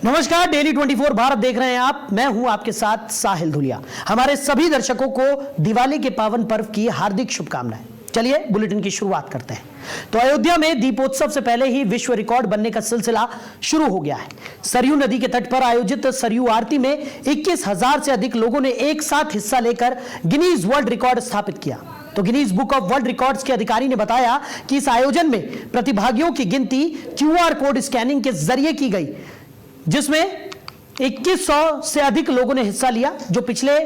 नमस्कार, डेली 24 भारत देख रहे हैं आप। मैं हूं आपके साथ साहिल धुलिया। हमारे सभी दर्शकों को दिवाली के पावन पर्व की हार्दिक शुभकामनाएं। चलिए बुलेटिन की शुरुआत करते हैं। तो अयोध्या में दीपोत्सव से पहले ही विश्व रिकॉर्ड बनने का सिलसिला शुरू हो गया है। सरयू नदी के तट पर आयोजित सरयू आरती में 21,000 से अधिक लोगों ने एक साथ हिस्सा लेकर गिनीज वर्ल्ड रिकॉर्ड स्थापित किया। तो Guinness book of world records के अधिकारी ने बताया कि इस आयोजन में प्रतिभागियों की गिनती QR कोड स्कैनिंग के जरिए की गई, जिसमें 2100 से अधिक लोगों ने हिस्सा लिया, जो पिछले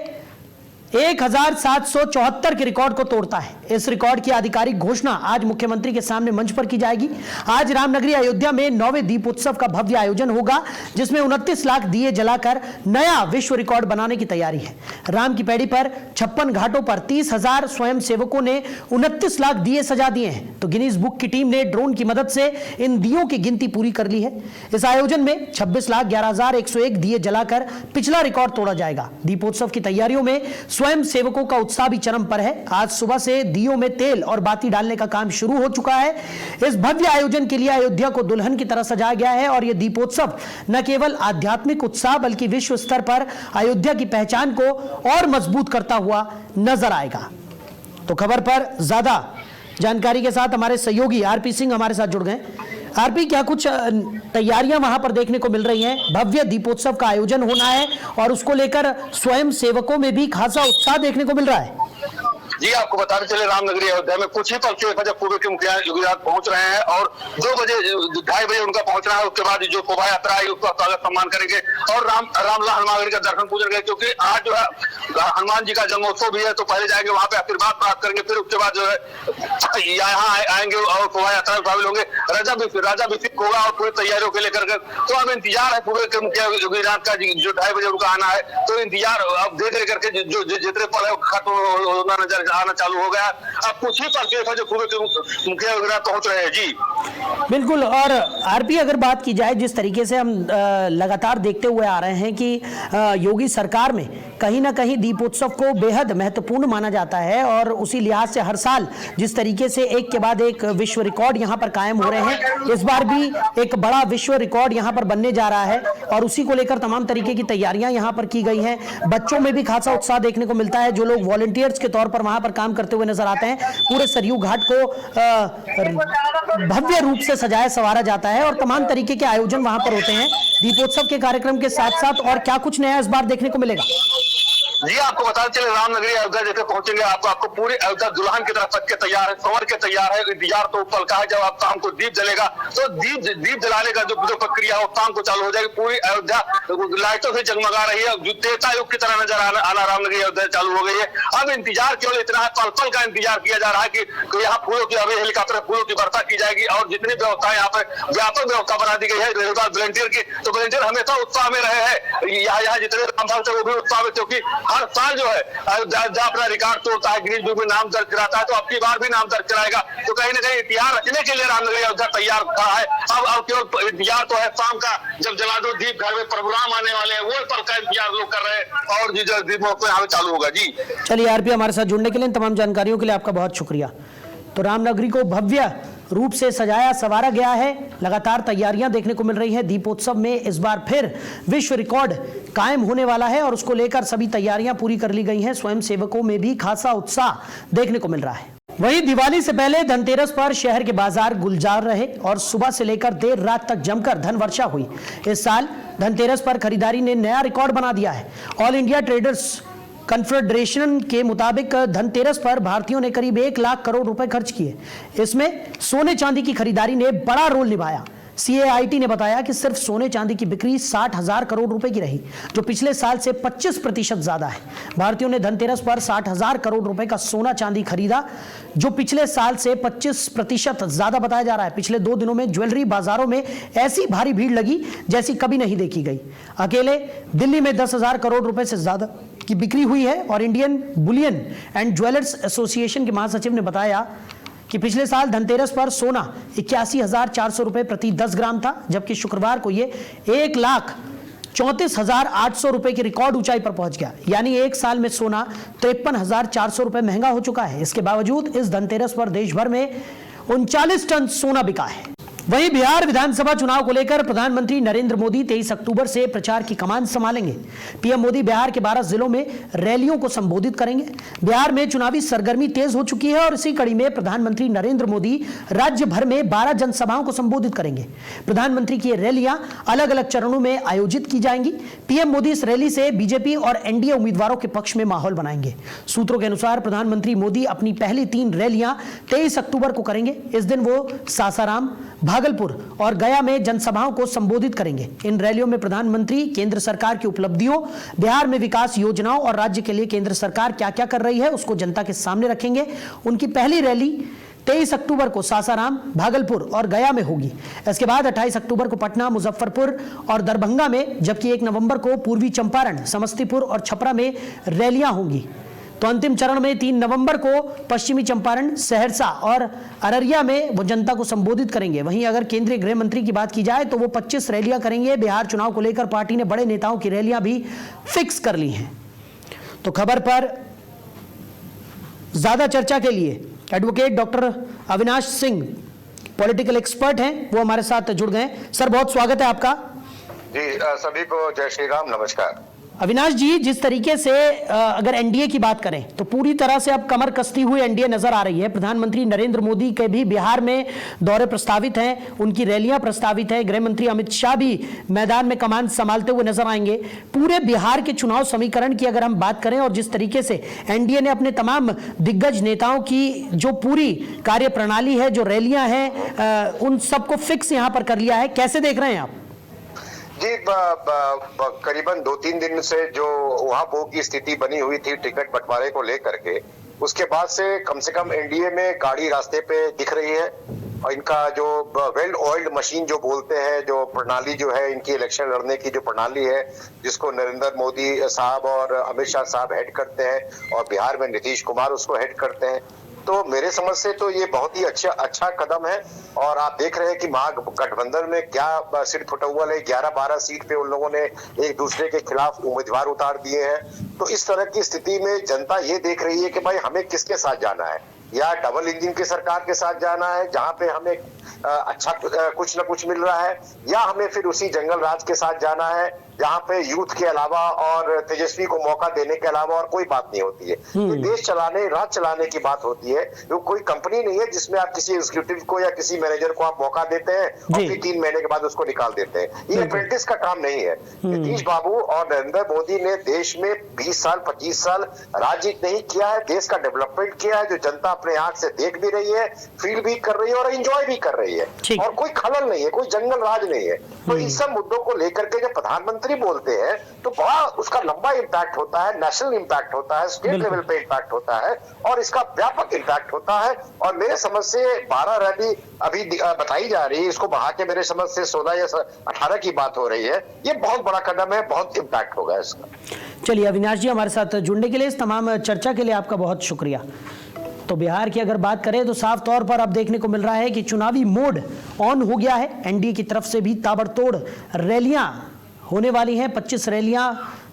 1774 के रिकॉर्ड को तोड़ता है। इस रिकॉर्ड की आधिकारिक घोषणा आज मुख्यमंत्री के सामने मंच पर की जाएगी। आज रामनगरी अयोध्या में 9वें दीपोत्सव का भव्य आयोजन होगा, जिसमें 29 लाख दिए जलाकर नया विश्व रिकॉर्ड बनाने की तैयारी है। राम की पैड़ी पर 56 घाटों पर 30,000 स्वयं सेवकों ने 29 लाख दिए सजा दिए हैं। तो गिनीज बुक की टीम ने ड्रोन की मदद से इन दियों की गिनती पूरी कर ली है। इस आयोजन में 26,11,101 दिए जलाकर पिछला रिकॉर्ड तोड़ा जाएगा। दीपोत्सव की तैयारियों में स्वयं सेवकों का उत्साह भी चरम पर है। आज सुबह से दियों में तेल और बाती डालने का काम शुरू हो चुका है। इस भव्य आयोजन के लिए अयोध्या को दुल्हन की तरह सजाया गया है और यह दीपोत्सव न केवल आध्यात्मिक उत्साह बल्कि विश्व स्तर पर अयोध्या की पहचान को और मजबूत करता हुआ नजर आएगा। तो खबर पर ज्यादा जानकारी के साथ हमारे सहयोगी आरपी सिंह हमारे साथ जुड़ गए। आरपी, क्या कुछ तैयारियां वहां पर देखने को मिल रही हैं? भव्य दीपोत्सव का आयोजन होना है और उसको लेकर स्वयं सेवकों में भी खासा उत्साह देखने को मिल रहा है। जी, आपको बताते चले रामनगरी अयोध्या में कुछ ही पल के जब पूर्व के मुखिया योगी राज पहुंच रहे हैं और 2 बजे उनका पहुंचना है। उसके बाद जो शोभा यात्रा है उसका स्वागत सम्मान करेंगे और रामलला हनुमानगढ़ी का दर्शन पूजन करेंगे, क्योंकि आज जो है हनुमान जी का जन्मोत्सव भी है। तो पहले जाएंगे वहां पे आशीर्वाद प्राप्त करेंगे, फिर उसके बाद जो है यहाँ आएंगे और शोभा यात्रा में शामिल होंगे। राजा अभिषेक होगा और पूरी तैयारियों के लेकर तो अब इंतजार है पूर्व के मुखिया योगी राज का, जो 2:30 बजे उनका आना है। तो इंतजार अब देख रहे करके जो जितने पल है खत्म होना नजर आना चालू हो गया। अब कुछ ही पल जो पूर्व के मुखिया योगी राज पहुंच रहे हैं। जी बिल्कुल। और आरपी, अगर बात की जाए जिस तरीके से हम लगातार देखते हुए आ रहे हैं कि योगी सरकार में कहीं ना कहीं दीपोत्सव को बेहद महत्वपूर्ण माना जाता है और उसी लिहाज से हर साल जिस तरीके से एक के बाद एक विश्व रिकॉर्ड यहां पर कायम हो रहे हैं, इस बार भी एक बड़ा विश्व रिकॉर्ड यहां पर बनने जा रहा है और उसी को लेकर तमाम तरीके की तैयारियां यहां पर की गई हैं। बच्चों में भी खासा उत्साह देखने को मिलता है, जो लोग वॉलंटियर्स के तौर पर वहां पर काम करते हुए नजर आते हैं। पूरे सरयू घाट को भव्य रूप से सजाया संवारा जाता है और तमाम तरीके के आयोजन वहां पर होते हैं। दीपोत्सव के कार्यक्रम के साथ साथ और क्या कुछ नया इस बार देखने को मिलेगा? जी, आपको बताते चले रामनगरी अयोध्या जैसे पहुंचेंगे आपको पूरी अयोध्या दुल्हन की तरफ सज के तैयार है, संवर के तैयार है। इंतजार तो पल का है जब आप शाम को दीप जलेगा, तो दीप जलाने का जो प्रक्रिया है शाम को चालू हो जाएगी। पूरी अयोध्या लाइटों से जगमगा रही है, जो त्रेता युग की तरह नजर आना रामनगरी अयोध्या चालू हो गई है। अब इंतजार केवल इतना है, पल पल का इंतजार किया जा रहा है कि यहाँ फूलों की हेलीकॉप्टर फूलों की वर्षा की जाएगी और जितनी व्यवस्था यहाँ पे व्यापक व्यवस्था बना दी गई है वॉलंटियर की। तो वॉलंटियर हमेशा उत्साह में रहे हैं। यहाँ जितने रामभक्त है वो भी उत्साह में, क्योंकि हर साल जो है अपना रिकॉर्ड तोड़ता है, गिनीज बुक में नाम दर्ज कराता है। तो अब की बार भी नाम दर्ज कराएगा। तो कहीं ना कहीं इतिहास रचने के लिए रामनगरी अयोध्या तैयार खड़ा है। अब केवल इंतजार तो है शाम का, जब जला दो दीप, घर में प्रोग्राम आने वाले हैं, वो पल का इंतजार लोग कर रहे हैं और दीपोत्सव यहाँ चालू होगा। जी चलिए आरपी, हमारे साथ जुड़ने के लिए, तमाम जानकारियों के लिए आपका बहुत शुक्रिया। तो रामनगरी को भव्य रूप से सजाया संवारा गया है। लगातार तैयारियां देखने को मिल रही हैं। दीपोत्सव में इस बार फिर विश्व रिकॉर्ड कायम होने वाला है और उसको लेकर सभी तैयारियां पूरी कर ली गई हैं। स्वयं सेवकों में भी खासा उत्साह देखने को मिल रहा है। वहीं दिवाली से पहले धनतेरस पर शहर के बाजार गुलजार रहे और सुबह से लेकर देर रात तक जमकर धन वर्षा हुई। इस साल धनतेरस पर खरीदारी ने नया रिकॉर्ड बना दिया है। ऑल इंडिया ट्रेडर्स कन्फेडरेशन के मुताबिक धनतेरस पर भारतीयों ने करीब 1 लाख करोड़ रुपए खर्च किए। इसमें सोने चांदी की खरीदारी ने बड़ा रोल निभाया। CAIT ने बताया कि सिर्फ सोने चांदी की बिक्री 60,000 करोड़ रुपए की रही, जो पिछले साल से 25% ज्यादा है। भारतीयों ने धनतेरस पर 60,000 करोड़ रुपए का सोना चांदी खरीदा, जो पिछले साल से 25% ज्यादा बताया जा रहा है। पिछले 2 दिनों में ज्वेलरी बाजारों में ऐसी भारी भीड़ लगी जैसी कभी नहीं देखी गई। अकेले दिल्ली में 10,000 करोड़ रुपए से ज्यादा की बिक्री हुई है और Indian Boolean and jewellers association के महासचिव ने बताया कि पिछले साल धनतेरस पर सोना 81,400 रुपए प्रति 10 ग्राम था, जबकि शुक्रवार को ये 1,34,800 रुपए की रिकॉर्ड ऊंचाई पर पहुंच गया। यानी एक साल में सोना 53,400 रुपए महंगा हो चुका है। इसके बावजूद इस धनतेरस पर देश भर में 39 टन सोना बिका है। वहीं बिहार विधानसभा चुनाव को लेकर प्रधानमंत्री नरेंद्र मोदी 23 अक्टूबर से प्रचार की कमान संभालेंगे। पीएम मोदी बिहार के 12 जिलों में रैलियों को संबोधित करेंगे। बिहार में चुनावी सरगर्मी तेज हो चुकी है और इसी कड़ी में प्रधानमंत्री नरेंद्र मोदी राज्य भर में 12 जनसभाओं को संबोधित करेंगे। प्रधानमंत्री की रैलियां अलग अलग चरणों में आयोजित की जाएंगी। पीएम मोदी इस रैली से बीजेपी और एनडीए उम्मीदवारों के पक्ष में माहौल बनाएंगे। सूत्रों के अनुसार प्रधानमंत्री मोदी अपनी पहली 3 रैलियां 23 अक्टूबर को करेंगे। इस दिन वो सासाराम, भागलपुर और गया में जनसभाओं को संबोधित करेंगे। इन रैलियों में प्रधानमंत्री केंद्र सरकार की उपलब्धियों, बिहार में विकास योजनाओं और राज्य के लिए केंद्र सरकार क्या क्या कर रही है उसको जनता के सामने रखेंगे। उनकी पहली रैली 23 अक्टूबर को सासाराम, भागलपुर और गया में होगी। इसके बाद 28 अक्टूबर को पटना, मुजफ्फरपुर और दरभंगा में, जबकि 1 नवंबर को पूर्वी चंपारण, समस्तीपुर और छपरा में रैलियां होंगी। तो अंतिम चरण में 3 नवंबर को पश्चिमी चंपारण, सहरसा और अररिया में वो जनता को संबोधित करेंगे। वहीं अगर केंद्रीय गृह मंत्री की बात की जाए तो वो 25 रैलियां करेंगे। बिहार चुनाव को लेकर पार्टी ने बड़े नेताओं की रैलियां भी फिक्स कर ली हैं। तो खबर पर ज्यादा चर्चा के लिए advocate doctor Avinash Singh, political expert हैं, वो हमारे साथ जुड़ गए। सर, बहुत स्वागत है आपका। जी, सभी को जय श्री राम, नमस्कार। अविनाश जी, जिस तरीके से अगर एनडीए की बात करें तो पूरी तरह से अब कमर कसती हुई एनडीए नजर आ रही है। प्रधानमंत्री नरेंद्र मोदी के भी बिहार में दौरे प्रस्तावित हैं, उनकी रैलियां प्रस्तावित है। गृह मंत्री अमित शाह भी मैदान में कमान संभालते हुए नजर आएंगे। पूरे बिहार के चुनाव समीकरण की अगर हम बात करें और जिस तरीके से एनडीए ने अपने तमाम दिग्गज नेताओं की जो पूरी कार्यप्रणाली है, जो रैलियां हैं, उन सबको फिक्स यहां पर कर लिया है, कैसे देख रहे हैं आप? जी, करीबन 2-3 दिन से जो वहां वो की स्थिति बनी हुई थी टिकट बंटवारे को लेकर के, उसके बाद से कम एनडीए में गाड़ी रास्ते पे दिख रही है। और इनका जो वेल ऑयल्ड मशीन जो बोलते हैं, जो प्रणाली जो है इनकी इलेक्शन लड़ने की जो प्रणाली है, जिसको नरेंद्र मोदी साहब और अमित शाह साहब हेड करते हैं और बिहार में नीतीश कुमार उसको हेड करते हैं, तो मेरे समझ से तो ये बहुत ही अच्छा कदम है। और आप देख रहे हैं कि महागठबंधन में क्या सीट फुटौल है, 11-12 सीट पे उन लोगों ने एक दूसरे के खिलाफ उम्मीदवार उतार दिए हैं। तो इस तरह की स्थिति में जनता ये देख रही है कि भाई हमें किसके साथ जाना है, या डबल इंजन की सरकार के साथ जाना है जहां पे हमें अच्छा कुछ न कुछ मिल रहा है, या हमें फिर उसी जंगल राज के साथ जाना है जहां पे यूथ के अलावा और तेजस्वी को मौका देने के अलावा और कोई बात नहीं होती है। ये देश चलाने, राज चलाने की बात होती है। वो कोई कंपनी नहीं है जिसमें आप किसी एग्जीक्यूटिव को या किसी मैनेजर को आप मौका देते हैं और फिर 3 महीने के बाद उसको निकाल देते हैं। ये अप्रेंटिस का काम नहीं है। नीतीश बाबू और नरेंद्र मोदी ने देश में 20 साल 25 साल राज्य नहीं किया है, देश का डेवलपमेंट किया है, जो जनता अपने आंख से देख भी रही है, फील भी कर रही है और एंजॉय भी कर रही है। और कोई खलल नहीं है, कोई जंगल राज नहीं है। तो इस सब मुद्दों को लेकर के जब प्रधानमंत्री बोलते हैं तो बड़ा उसका लंबा इंपैक्ट होता है, नेशनल इंपैक्ट होता है, स्टेट लेवल पे इंपैक्ट होता है और इसका व्यापक इंपैक्ट होता है। और मेरे समझ से 12 रैली अभी बताई जा रही है, इसको बढ़ा के मेरे समझ से 16 या 18 की बात हो रही है। ये बहुत बड़ा कदम है, बहुत इंपैक्ट होगा इसका। चलिए अविनाश जी, हमारे साथ जुड़ने के लिए, इस तमाम चर्चा के लिए आपका बहुत शुक्रिया। तो बिहार की अगर बात करें तो साफ तौर पर अब देखने को मिल रहा है कि चुनावी मोड ऑन हो गया है। एनडीए की तरफ से भी ताबड़तोड़ रैलियां होने वाली हैं। 25 रैलियां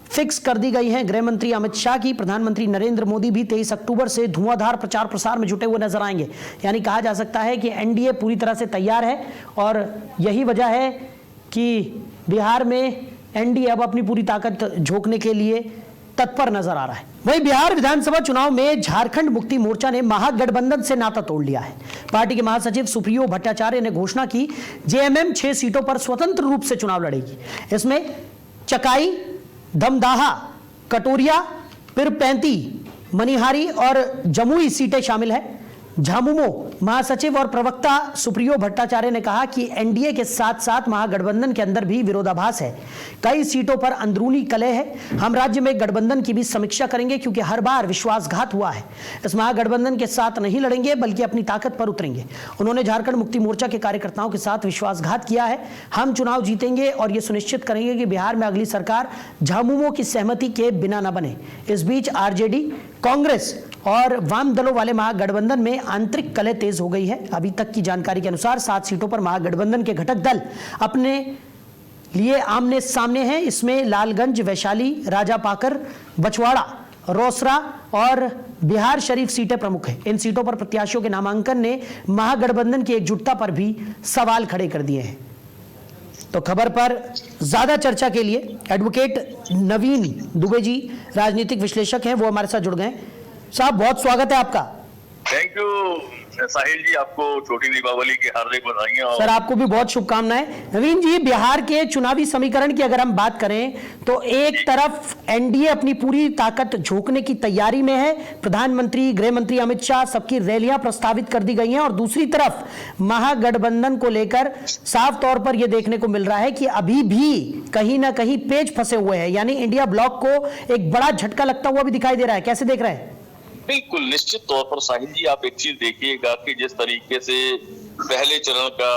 फिक्स कर दी गई हैं गृह मंत्री अमित शाह की। प्रधानमंत्री नरेंद्र मोदी भी 23 अक्टूबर से धुआंधार प्रचार प्रसार में जुटे हुए नजर आएंगे। यानी कहा जा सकता है कि एनडीए पूरी तरह से तैयार है और यही वजह है कि बिहार में एनडीए अब अपनी पूरी ताकत झोंकने के लिए तत्पर नजर आ रहा है। वहीं बिहार विधानसभा चुनाव में झारखंड मुक्ति मोर्चा ने महागठबंधन से नाता तोड़ लिया है। पार्टी के महासचिव सुप्रियो भट्टाचार्य ने घोषणा की, जेएमएम 6 सीटों पर स्वतंत्र रूप से चुनाव लड़ेगी। इसमें चकाई, धमदाहा, कटोरिया, पिरपैंती, मनिहारी और जमुई सीटें शामिल हैं। झामुमो महासचिव और प्रवक्ता सुप्रियो भट्टाचार्य ने कहा कि एनडीए के साथ साथ महागठबंधन के अंदर भी विरोधाभास है, कई सीटों पर अंदरूनी कलह है। हम राज्य में गठबंधन की भी समीक्षा करेंगे क्योंकि हर बार विश्वासघात हुआ है। इस महागठबंधन के साथ नहीं लड़ेंगे बल्कि अपनी ताकत पर उतरेंगे। उन्होंने झारखंड मुक्ति मोर्चा के कार्यकर्ताओं के साथ विश्वासघात किया है। हम चुनाव जीतेंगे और ये सुनिश्चित करेंगे कि बिहार में अगली सरकार झामुमो की सहमति के बिना न बने। इस बीच आरजेडी, कांग्रेस और वाम दलों वाले महागठबंधन में आंतरिक कलह तेज हो गई है। अभी तक की जानकारी के अनुसार 7 सीटों पर महागठबंधन के घटक दल अपने लिए आमने सामने हैं। इसमें लालगंज, वैशाली, राजापाकर, बछवाड़ा, रोसड़ा और बिहार शरीफ सीटें प्रमुख हैं। इन सीटों पर प्रत्याशियों के नामांकन ने महागठबंधन की एकजुटता पर भी सवाल खड़े कर दिए हैं। तो खबर पर ज्यादा चर्चा के लिए एडवोकेट नवीन दुबे जी राजनीतिक विश्लेषक हैं, वो हमारे साथ जुड़ गए। साहब बहुत स्वागत है आपका। थैंक यू साहिल जी, आपको छोटी दीपावली की हार्दिक बधाइयां। सर आपको भी बहुत शुभकामनाएं। नवीन जी, बिहार के चुनावी समीकरण की अगर हम बात करें तो एक तरफ एनडीए अपनी पूरी ताकत झोंकने की तैयारी में है, प्रधानमंत्री गृह मंत्री अमित शाह सबकी रैलियां प्रस्तावित कर दी गई हैं, और दूसरी तरफ महागठबंधन को लेकर साफ तौर पर यह देखने को मिल रहा है कि अभी भी कहीं ना कहीं पेच फंसे हुए हैं, यानी इंडिया ब्लॉक को एक बड़ा झटका लगता हुआ भी दिखाई दे रहा है। कैसे देख रहे हैं? बिल्कुल निश्चित तौर पर साहिल जी, आप एक चीज देखिएगा कि जिस तरीके से पहले चरण का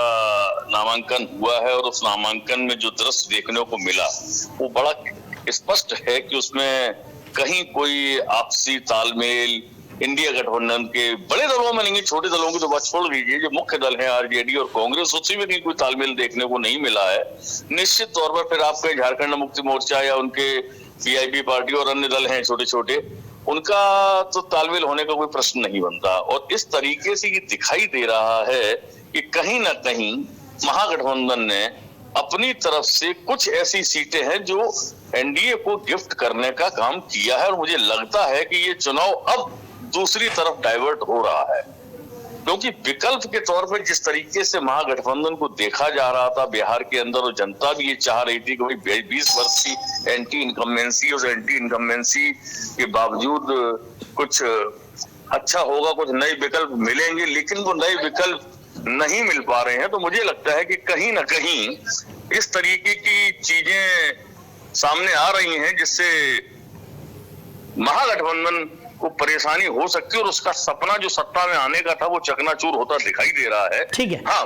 नामांकन हुआ है और उस नामांकन में जो दृश्य देखने को मिला वो बड़ा स्पष्ट है कि उसमें कहीं कोई आपसी तालमेल इंडिया गठबंधन के बड़े दलों में नहीं, छोटे दलों की तो बात छोड़ दीजिए, जो मुख्य दल हैं आरजेडी और कांग्रेस, उससे भी कोई तालमेल देखने को नहीं मिला है। निश्चित तौर पर फिर आपके झारखंड मुक्ति मोर्चा या उनके वीआईपी पार्टी और अन्य दल हैं छोटे छोटे, उनका तो तालमेल होने का कोई प्रश्न नहीं बनता। और इस तरीके से ये दिखाई दे रहा है कि कहीं ना कहीं महागठबंधन ने अपनी तरफ से कुछ ऐसी सीटें हैं जो एनडीए को गिफ्ट करने का काम किया है, और मुझे लगता है कि ये चुनाव अब दूसरी तरफ डाइवर्ट हो रहा है, क्योंकि विकल्प के तौर पर जिस तरीके से महागठबंधन को देखा जा रहा था बिहार के अंदर, और जनता भी ये चाह रही थी कि भाई 20 वर्ष की एंटी इनकम्बेंसी, उस एंटी इनकम्बेंसी के बावजूद कुछ अच्छा होगा, कुछ नए विकल्प मिलेंगे, लेकिन वो नए विकल्प नहीं मिल पा रहे हैं। तो मुझे लगता है कि कहीं ना कहीं इस तरीके की चीजें सामने आ रही हैं जिससे महागठबंधन को परेशानी हो सकती है, और उसका सपना जो सत्ता में आने का था वो चकनाचूर होता दिखाई दे रहा है। ठीक है। हाँ,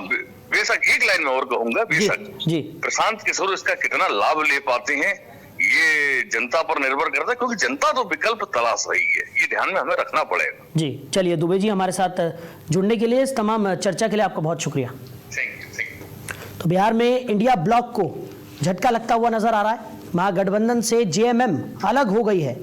बेशक एक लाइन में और कहूंगा, बेशक जी। प्रशांत किशोर इसका कितना लाभ ले पाते हैं ये जनता पर निर्भर करता है, क्योंकि जनता तो विकल्प तलाश रही है, ये ध्यान में हमें रखना पड़ेगा। जी चलिए, दुबे जी हमारे साथ जुड़ने के लिए, इस तमाम चर्चा के लिए आपका बहुत शुक्रिया। Thank you. तो बिहार में इंडिया ब्लॉक को झटका लगता हुआ नजर आ रहा है। महागठबंधन से जेएमएम अलग हो गई है,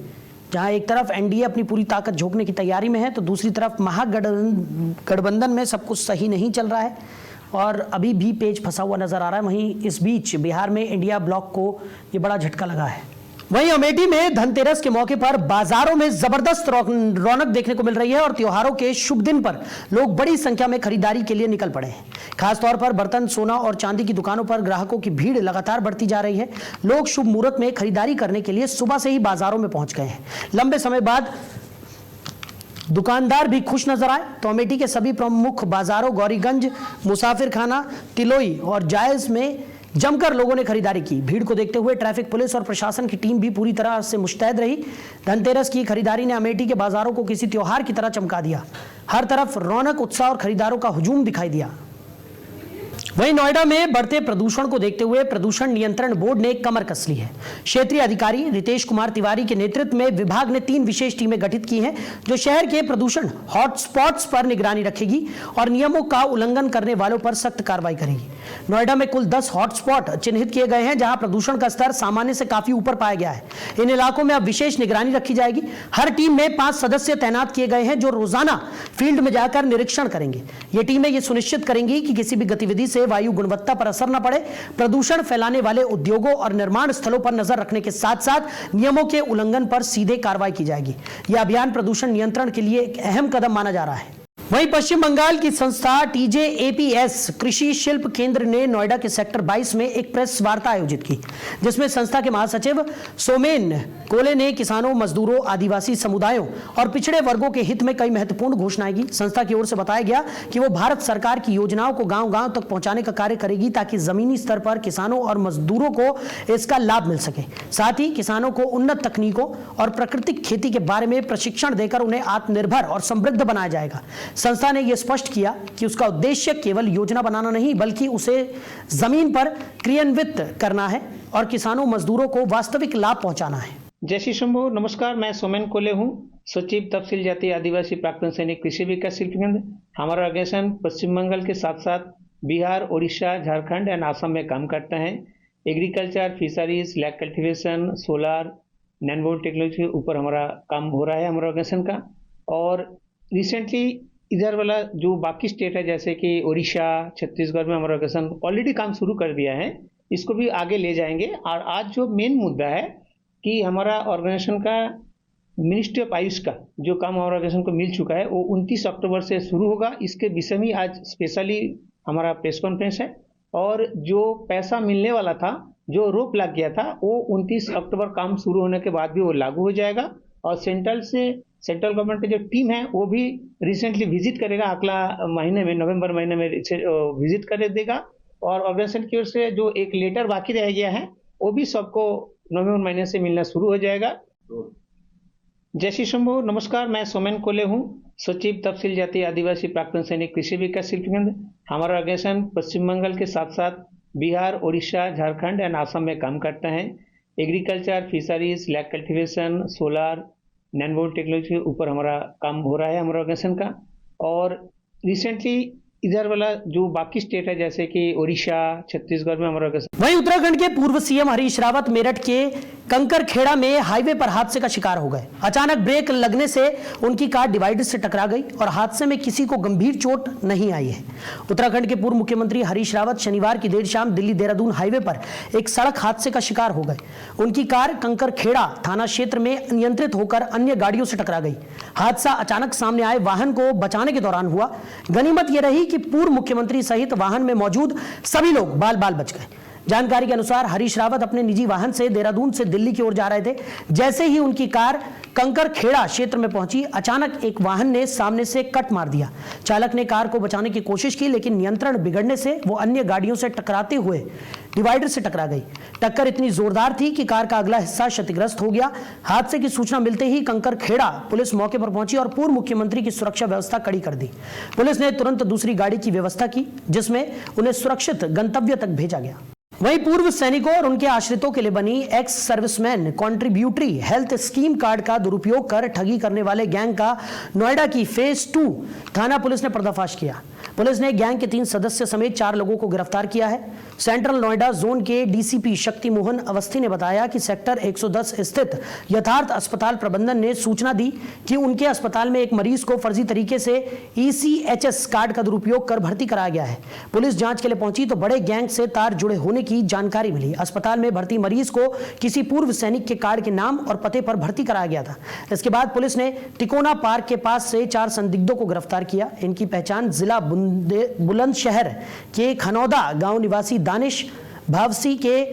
जहां एक तरफ एनडीए अपनी पूरी ताकत झोंकने की तैयारी में है, तो दूसरी तरफ महागठबंधन में सब कुछ सही नहीं चल रहा है और अभी भी पेच फंसा हुआ नजर आ रहा है। वहीं इस बीच बिहार में इंडिया ब्लॉक को ये बड़ा झटका लगा है। वहीं अमेठी में धनतेरस के मौके पर बाजारों में जबरदस्त रौनक देखने को मिल रही है और त्योहारों के शुभ दिन पर लोग बड़ी संख्या में खरीदारी के लिए निकल पड़े हैं। खासतौर पर बर्तन, सोना और चांदी की दुकानों पर ग्राहकों की भीड़ लगातार बढ़ती जा रही है। लोग शुभ मुहूर्त में खरीदारी करने के लिए सुबह से ही बाजारों में पहुंच गए हैं। लंबे समय बाद दुकानदार भी खुश नजर आए तो अमेठी के सभी प्रमुख बाजारों गौरीगंज, मुसाफिर खाना, तिलोई और जायज में जमकर लोगों ने खरीदारी की। भीड़ को देखते हुए ट्रैफिक पुलिस और प्रशासन की टीम भी पूरी तरह से मुस्तैद रही। धनतेरस की खरीदारी ने अमेठी के बाजारों को किसी त्योहार की तरह चमका दिया। हर तरफ रौनक, उत्साह और खरीदारों का हुजूम दिखाई दिया। वहीं नोएडा में बढ़ते प्रदूषण को देखते हुए प्रदूषण नियंत्रण बोर्ड ने कमर कस ली है। क्षेत्रीय अधिकारी रितेश कुमार तिवारी के नेतृत्व में विभाग ने 3 विशेष टीमें गठित की हैं, जो शहर के प्रदूषण हॉटस्पॉट्स पर निगरानी रखेगी और नियमों का उल्लंघन करने वालों पर सख्त कार्रवाई करेगी। नोएडा में कुल 10 हॉटस्पॉट चिन्हित किए गए हैं, जहां प्रदूषण का स्तर सामान्य से काफी ऊपर पाया गया है। इन इलाकों में अब विशेष निगरानी रखी जाएगी। हर टीम में 5 सदस्य तैनात किए गए हैं, जो रोजाना फील्ड में जाकर निरीक्षण करेंगे। ये टीमें ये सुनिश्चित करेंगी कि किसी भी गतिविधि से वायु गुणवत्ता पर असर न पड़े। प्रदूषण फैलाने वाले उद्योगों और निर्माण स्थलों पर नजर रखने के साथ साथ नियमों के उल्लंघन पर सीधे कार्रवाई की जाएगी। यह अभियान प्रदूषण नियंत्रण के लिए एक अहम कदम माना जा रहा है। वहीं पश्चिम बंगाल की संस्था TJAPS कृषि शिल्प केंद्र ने नोएडा के सेक्टर 22 में एक प्रेस वार्ता आयोजित की, जिसमें संस्था के महासचिव सोमेन कोले ने किसानों, मजदूरों, आदिवासी समुदायों और पिछड़े वर्गों के हित में कई महत्वपूर्ण घोषणाएं की। संस्था की ओर से बताया गया कि वो भारत सरकार की योजनाओं को गांव-गांव तक पहुंचाने का कार्य करेगी, ताकि जमीनी स्तर पर किसानों और मजदूरों को इसका लाभ मिल सके। साथ ही किसानों को उन्नत तकनीकों और प्राकृतिक खेती के बारे में प्रशिक्षण देकर उन्हें आत्मनिर्भर और समृद्ध बनाया जाएगा। संस्था ने यह स्पष्ट किया कि उसका उद्देश्य केवल योजना बनाना नहीं, बल्कि उसे जमीन पर क्रियान्वित करना है और किसानों, मजदूरों को वास्तविक लाभ पहुंचाना है। जय श्री शंभू। नमस्कार, मैं सोमेन कोले हूँ, सचिव तफसील जाति आदिवासी प्राक्तन सैनिक कृषि विकास शिल्प केंद्र। हमारा ऑर्गेनाइजेशन पश्चिम बंगाल के साथ साथ बिहार, उड़ीसा, झारखंड एंड आसाम में काम करता है। Agriculture, fisheries, lac cultivation, solar, नैनोबोर्ड टेक्नोलॉजी के ऊपर हमारा काम हो रहा है हमारा ऑर्गेनाइजेशन का। और रिसेंटली इधर वाला जो बाकी स्टेट है जैसे कि उड़ीसा, छत्तीसगढ़ में हमारा ऑर्गेनाइजेशन ऑलरेडी काम शुरू कर दिया है, इसको भी आगे ले जाएंगे। और आज जो मेन मुद्दा है कि हमारा ऑर्गेनाइजेशन का मिनिस्ट्री ऑफ आयुष का जो काम हमारा ऑर्गेनाइजेशन को मिल चुका है वो 29 अक्टूबर से शुरू होगा। इसके विषय में आज स्पेशली हमारा प्रेस कॉन्फ्रेंस है। और जो पैसा मिलने वाला था, जो रोक लग गया था, वो 29 अक्टूबर काम शुरू होने के बाद भी वो लागू हो जाएगा। और सेंट्रल गवर्नमेंट की जो टीम है वो भी रिसेंटली विजिट करेगा, अगला महीने में, नवंबर महीने में विजिट कर देगा। और ऑर्गेनाइजेशन की ओर से जो एक लेटर बाकी रह गया है वो भी सबको नवंबर महीने से मिलना शुरू हो जाएगा। जय श्री शंभू, नमस्कार, मैं सोमेन कोले हूँ, सचिव तफसील जाति आदिवासी प्राक्तन सैनिक कृषि विकास शिल्प केंद्र। हमारा ऑर्गेनाइजेशन पश्चिम बंगाल के साथ साथ बिहार, उड़ीसा, झारखंड एंड आसाम में काम करता है। Agriculture, fisheries, lac cultivation, solar, नैनोबोर्ड टेक्नोलॉजी के ऊपर हमारा काम हो रहा है हमारा ऑर्गेनाइजेशन का। और रिसेंटली इधर वाला जो बाकी स्टेट है जैसे कि उड़ीसा, छत्तीसगढ़ में हमारा ऑर्गेनाइजेशन। वहीं उत्तराखंड के पूर्व सीएम हरीश रावत मेरठ के कंकरखेड़ा में हाईवे पर हादसे का शिकार हो गए। अचानक ब्रेक लगने से उनकी कार डिवाइडर से टकरा गई और हादसे में किसी को गंभीर चोट नहीं आई है। उत्तराखंड के पूर्व मुख्यमंत्री हरीश रावत शनिवार की देर शाम दिल्ली देहरादून हाईवे पर एक सड़क हादसे का शिकार हो गए। उनकी कार कंकरखेड़ा थाना क्षेत्र में अनियंत्रित होकर अन्य गाड़ियों से टकरा गई। हादसा अचानक सामने आए वाहन को बचाने के दौरान हुआ। गनीमत यह रही कि पूर्व मुख्यमंत्री सहित वाहन में मौजूद सभी लोग बाल बाल बच गए। जानकारी के अनुसार हरीश रावत अपने निजी वाहन से देहरादून से दिल्ली की ओर जा रहे थे। जैसे ही उनकी कार कंकरखेड़ा क्षेत्र में पहुंची, अचानक एक वाहन ने सामने से कट मार दिया। चालक ने कार को बचाने की कोशिश की, लेकिन नियंत्रण बिगड़ने से वो अन्य गाड़ियों से टकराते हुए डिवाइडर से टकरा गई। टक्कर इतनी जोरदार थी कि कार का अगला हिस्सा क्षतिग्रस्त हो गया। हादसे की सूचना मिलते ही कंकरखेड़ा पुलिस मौके पर पहुंची और पूर्व मुख्यमंत्री की सुरक्षा व्यवस्था कड़ी कर दी। पुलिस ने तुरंत दूसरी गाड़ी की व्यवस्था की, जिसमें उन्हें सुरक्षित गंतव्य तक भेजा गया। वहीं पूर्व सैनिकों और उनके आश्रितों के लिए बनी ex serviceman contributory health scheme card का दुरुपयोग कर ठगी करने वाले गैंग का नोएडा की फेज 2 थाना पुलिस ने पर्दाफाश किया। पुलिस ने गैंग के 3 सदस्य समेत 4 लोगों को गिरफ्तार किया है। सेंट्रल नोएडा जोन के डीसीपी शक्ति मोहन अवस्थी ने बताया कि सेक्टर 110 स्थित यथार्थ अस्पताल प्रबंधन ने सूचना दी कि उनके अस्पताल में एक मरीज को फर्जी तरीके से ECHS कार्ड का दुरुपयोग कर भर्ती कराया गया है। पुलिस जांच के लिए पहुंची तो बड़े गैंग से तार जुड़े होने की जानकारी मिली। अस्पताल में भर्ती मरीज को किसी पूर्व सैनिक के कार्ड के नाम और पते पर भर्ती कराया गया था। इसके बाद पुलिस ने तिकोना पार्क के पास से 4 संदिग्धों को गिरफ्तार किया। इनकी पहचान जिला बुलंदशहर के खनौदा गांव निवासी दानिश, भावसी के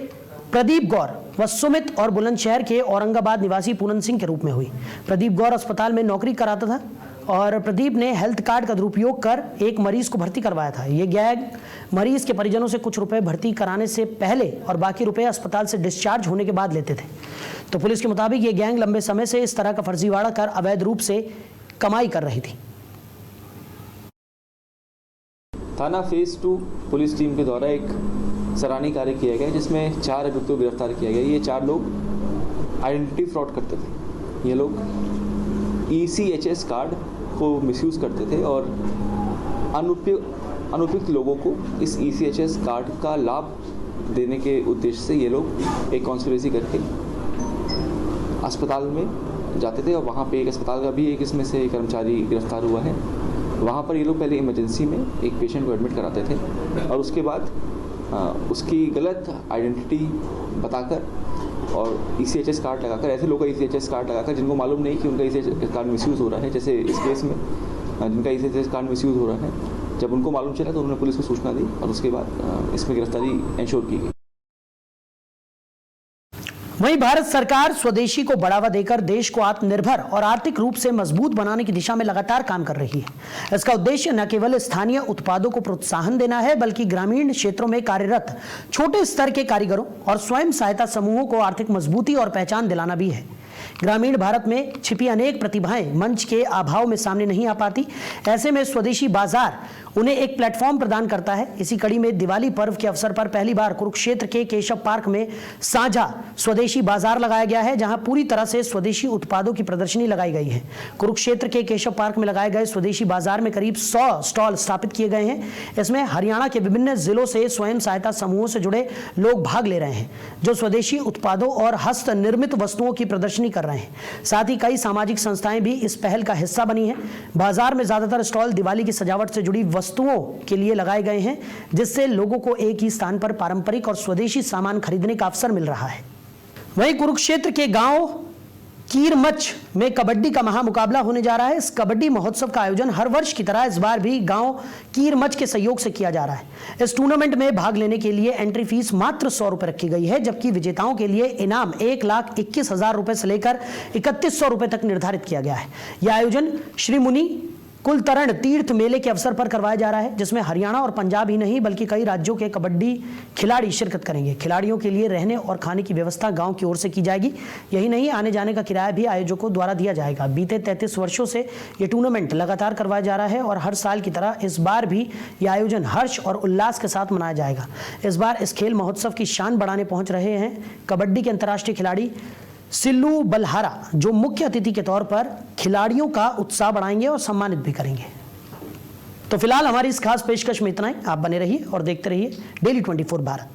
प्रदीप गौर व सुमित और बुलंदशहर के औरंगाबाद निवासी पूनम सिंह के रूप में हुई। प्रदीप गौर अस्पताल में नौकरी कराता था और प्रदीप ने हेल्थ कार्ड का दुरुपयोग कर एक मरीज को भर्ती करवाया था। ये गैंग मरीज के परिजनों से कुछ रुपए भर्ती कराने से पहले और बाकी रुपए अस्पताल से डिस्चार्ज होने के बाद लेते थे। तो पुलिस के मुताबिक ये गैंग लंबे समय से इस तरह का फर्जीवाड़ा कर अवैध रूप से कमाई कर रही थी। थाना फेज 2 पुलिस टीम के द्वारा एक सराहनीय कार्य किया गया जिसमें 4 अभियुक्तों को गिरफ्तार किया गया। ये 4 लोग आइडेंटिटी फ्रॉड करते थे। ये लोग ECHS कार्ड को मिसयूज़ करते थे और अनुपयुक्त लोगों को इस ECHS कार्ड का लाभ देने के उद्देश्य से ये लोग एक कॉन्स्पिरेसी करके अस्पताल में जाते थे और वहाँ पे एक अस्पताल का भी एक इसमें से कर्मचारी गिरफ्तार हुआ है। वहाँ पर ये लोग पहले इमरजेंसी में एक पेशेंट को एडमिट कराते थे और उसके बाद उसकी गलत आइडेंटिटी बताकर और ECHS कार्ड लगाकर, ऐसे लोगों का ECHS कार्ड लगाकर जिनको मालूम नहीं कि उनका ECHS कार्ड मिसयूज़ हो रहा है, जैसे इस केस में जिनका ECHS कार्ड मिसयूज़ हो रहा है, जब उनको मालूम चला तो उन्होंने पुलिस को सूचना दी और उसके बाद इसमें गिरफ्तारी इंश्योर की गई। वहीं भारत सरकार स्वदेशी को बढ़ावा देकर देश को आत्मनिर्भर और आर्थिक रूप से मजबूत बनाने की दिशा में लगातार काम कर रही है। इसका उद्देश्य न केवल स्थानीय उत्पादों को प्रोत्साहन देना है, बल्कि ग्रामीण क्षेत्रों में कार्यरत छोटे स्तर के कारीगरों और स्वयं सहायता समूहों को आर्थिक मजबूती और पहचान दिलाना भी है। ग्रामीण भारत में छिपी अनेक प्रतिभाएं मंच के अभाव में सामने नहीं आ पाती। ऐसे में स्वदेशी बाजार उन्हें एक प्लेटफॉर्म प्रदान करता है। इसी कड़ी में दिवाली पर्व के अवसर पर पहली बार कुरुक्षेत्र के केशव पार्क में साझा स्वदेशी बाजार लगाया गया है, जहां पूरी तरह से स्वदेशी उत्पादों की प्रदर्शनी लगाई गई है। कुरुक्षेत्र के केशव पार्क में लगाए गए स्वदेशी बाजार में करीब 100 स्टॉल स्थापित किए गए हैं। इसमें हरियाणा के विभिन्न जिलों से स्वयं सहायता समूहों से जुड़े लोग भाग ले रहे हैं, जो स्वदेशी उत्पादों और हस्त निर्मित वस्तुओं की प्रदर्शनी कर रहे हैं। साथ ही कई सामाजिक संस्थाएं भी इस पहल का हिस्सा बनी हैं। बाजार में ज्यादातर स्टॉल दिवाली की सजावट से जुड़ी वस्तुओं के लिए लगाए गए हैं, जिससे लोगों को एक ही स्थान पर पारंपरिक और स्वदेशी सामान खरीदने का अवसर मिल रहा है। वहीं कुरुक्षेत्र के गांव कीरमच में कबड्डी का महामुकाबला होने जा रहा है। इस कबड्डी महोत्सव का आयोजन हर वर्ष की तरह इस बार भी गांव कीरमच के सहयोग से किया जा रहा है। इस टूर्नामेंट में भाग लेने के लिए एंट्री फीस मात्र 100 रुपए रखी गई है, जबकि विजेताओं के लिए इनाम 1,21,000 रुपए से लेकर 3100 रुपए तक निर्धारित किया गया है। यह आयोजन श्री मुनि कुलतरण तीर्थ मेले के अवसर पर करवाया जा रहा है, जिसमें हरियाणा और पंजाब ही नहीं बल्कि कई राज्यों के कबड्डी खिलाड़ी शिरकत करेंगे। खिलाड़ियों के लिए रहने और खाने की व्यवस्था गांव की ओर से की जाएगी। यही नहीं, आने जाने का किराया भी आयोजकों द्वारा दिया जाएगा। बीते 33 वर्षों से ये टूर्नामेंट लगातार करवाया जा रहा है और हर साल की तरह इस बार भी ये आयोजन हर्ष और उल्लास के साथ मनाया जाएगा। इस बार इस खेल महोत्सव की शान बढ़ाने पहुंच रहे हैं कबड्डी के अंतर्राष्ट्रीय खिलाड़ी सिल्लू बल्हारा, जो मुख्य अतिथि के तौर पर खिलाड़ियों का उत्साह बढ़ाएंगे और सम्मानित भी करेंगे। तो फिलहाल हमारी इस खास पेशकश में इतना ही। आप बने रहिए और देखते रहिए डेली 24 भारत।